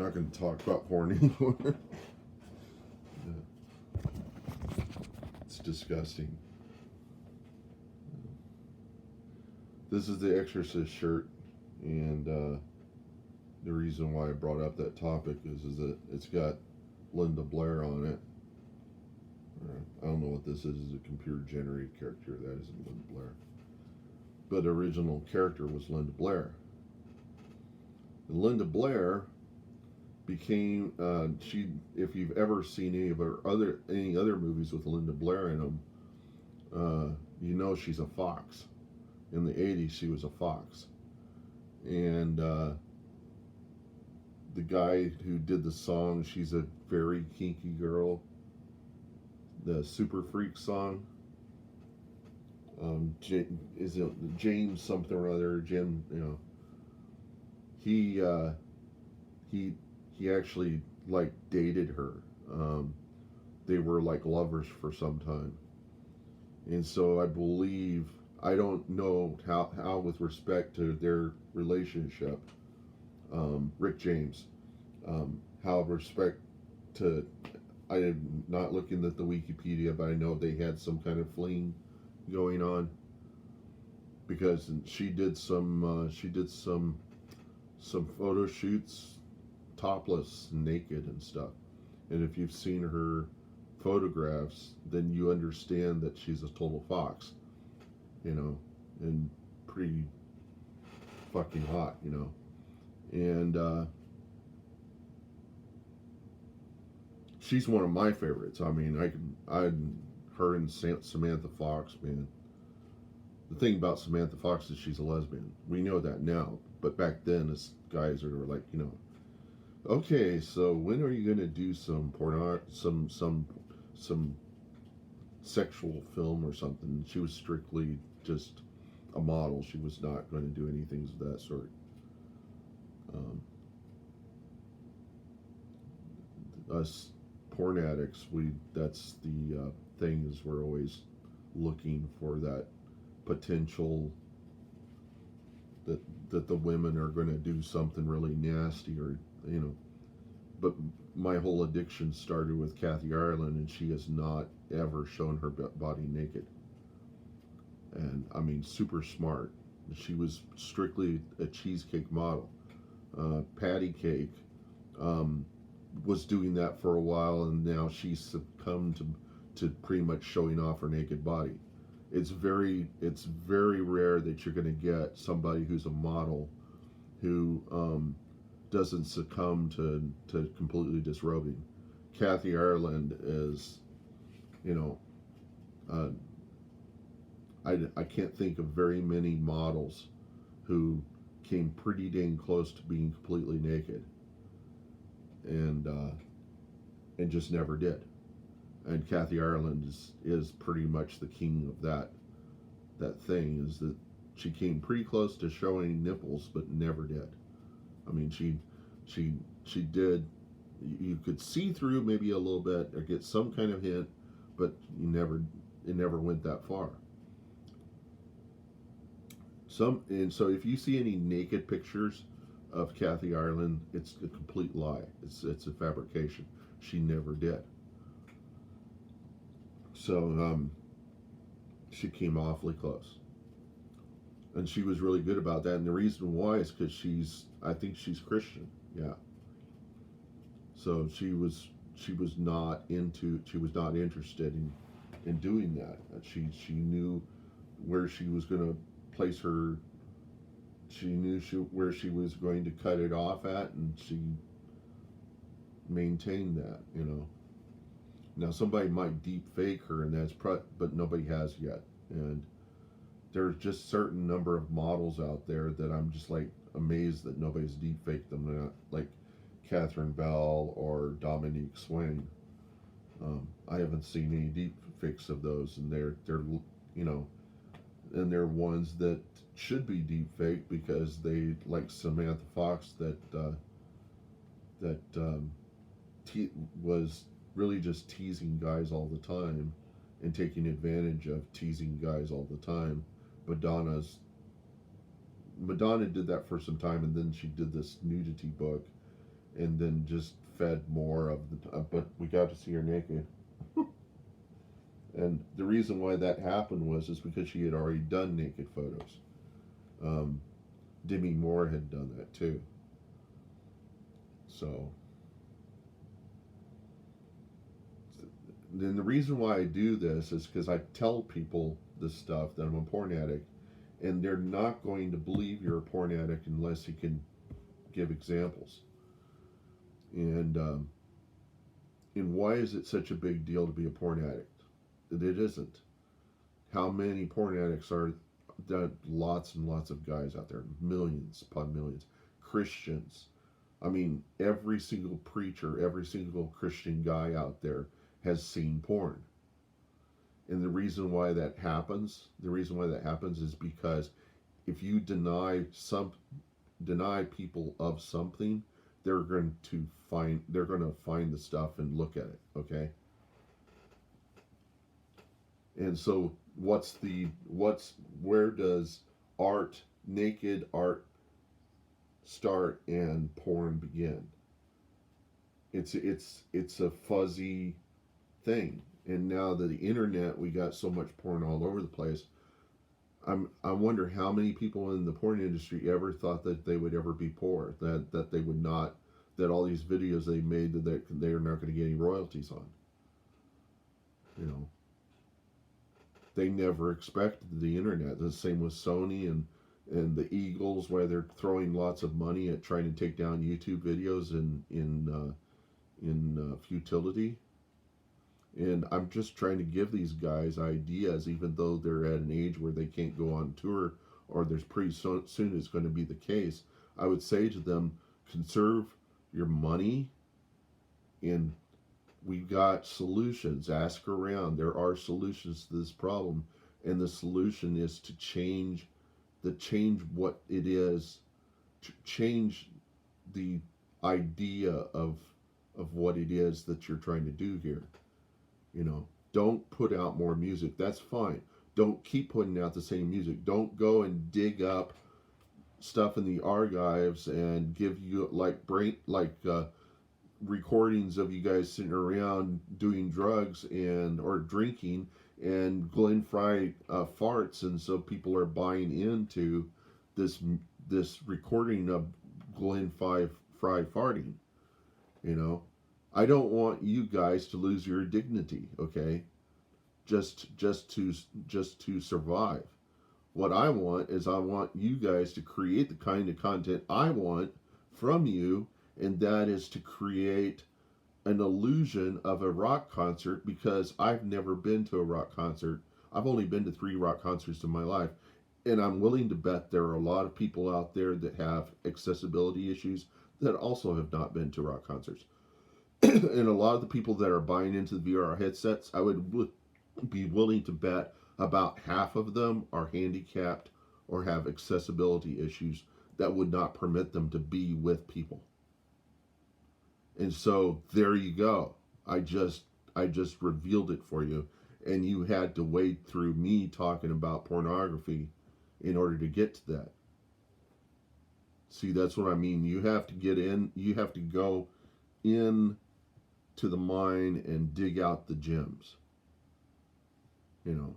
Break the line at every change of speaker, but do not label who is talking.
not going to talk about porn anymore. It's disgusting. This is the Exorcist shirt, and the reason why I brought up that topic is that it's got Linda Blair on it. I don't know what this is. It's a computer generated character. That isn't Linda Blair. But the original character was Linda Blair. And Linda Blair became she. If you've ever seen any other movies with Linda Blair in them, you know she's a fox. In the 80s, she was a fox, and the guy who did the song, "She's a Very Kinky Girl," the Super Freak song. Is it James something or other? Jim, you know. He actually like dated her. They were like lovers for some time, and so I believe, I don't know how with respect to their relationship, Rick James, how respect to. I am not looking at the Wikipedia, but I know they had some kind of fling going on, because she did some photo shoots topless, naked and stuff. And if you've seen her photographs, then you understand that she's a total fox, you know, and pretty fucking hot, you know. And she's one of my favorites. I mean, her and Samantha Fox, man. The thing about Samantha Fox is she's a lesbian. We know that now, but back then, as guys are like, you know, okay, so when are you gonna do some some sexual film or something? She was strictly just a model. She was not going to do anything of that sort. Us porn addicts, that's the thing, is we're always looking for that potential that the women are going to do something really nasty, or, you know. But my whole addiction started with Kathy Ireland, and she has not ever shown her body naked. And I mean, super smart. She was strictly a cheesecake model. Patty Cake was doing that for a while, and now she's succumbed to pretty much showing off her naked body. It's very rare that you're going to get somebody who's a model who doesn't succumb to completely disrobing. Kathy Ireland is, you know, I can't think of very many models who came pretty dang close to being completely naked, and just never did. And Kathy Ireland is pretty much the king of that thing, is that she came pretty close to showing nipples, but never did. I mean, she did. You could see through maybe a little bit or get some kind of hint, but it never went that far. And so if you see any naked pictures of Kathy Ireland, it's a complete lie. It's a fabrication. She never did. So she came awfully close, and she was really good about that. And the reason why is because I think she's Christian. Yeah. So she was not interested in doing that. She knew where she was going to place her. She knew where she was going to cut it off at, and she maintained that, you know. Now somebody might deep fake her, and but nobody has yet. And there's just certain number of models out there that I'm just like amazed that nobody's deep faked them, like Catherine Bell or Dominique Swain. I haven't seen any deep fakes of those, and they're you know, and they're ones that should be deep fake, because they, like Samantha Fox, was really just teasing guys all the time and taking advantage of teasing guys all the time. Madonna did that for some time, and then she did this nudity book, and then just fed more of the. But we got to see her naked, and the reason why that happened was is because she had already done naked photos. Um, Demi Moore had done that too. So then the reason why I do this is because I tell people this stuff that I'm a porn addict, and they're not going to believe you're a porn addict unless you can give examples. And and why is it such a big deal to be a porn addict? It isn't. How many porn addicts are there? Lots and lots of guys out there, millions upon millions. Christians. I mean, every single preacher, every single Christian guy out there has seen porn. And the reason why that happens is because if you deny people of something, they're going to find the stuff and look at it, okay? And so where does art, naked art, start and porn begin? It's a fuzzy thing. And now that the internet, we got so much porn all over the place. I wonder how many people in the porn industry ever thought that they would ever be poor, that they would not, that all these videos they made that they're not going to get any royalties on. You know, they never expected the internet. The same with Sony and the Eagles, where they're throwing lots of money at trying to take down YouTube videos in futility. And I'm just trying to give these guys ideas, even though they're at an age where they can't go on tour, or there's pretty soon is going to be the case. I would say to them, conserve your money, and we've got solutions. Ask around. There are solutions to this problem, and the solution is to change what it is, to change the idea of what it is that you're trying to do here. You know, don't put out more music. That's fine. Don't keep putting out the same music. Don't go and dig up stuff in the archives and give you recordings of you guys sitting around doing drugs or drinking and Glenn Fry farts, and so people are buying into this recording of Glenn Fry farting. You know, I don't want you guys to lose your dignity, okay? Just to survive. What I want is I want you guys to create the kind of content I want from you, and that is to create an illusion of a rock concert, because I've never been to a rock concert. I've only been to 3 rock concerts in my life, and I'm willing to bet there are a lot of people out there that have accessibility issues that also have not been to rock concerts. And a lot of the people that are buying into the VR headsets, I would be willing to bet about half of them are handicapped or have accessibility issues that would not permit them to be with people. And so there you go. I just revealed it for you, and you had to wade through me talking about pornography in order to get to that. See, that's what I mean. You have to get in. You have to go in to the mine and dig out the gems. You know,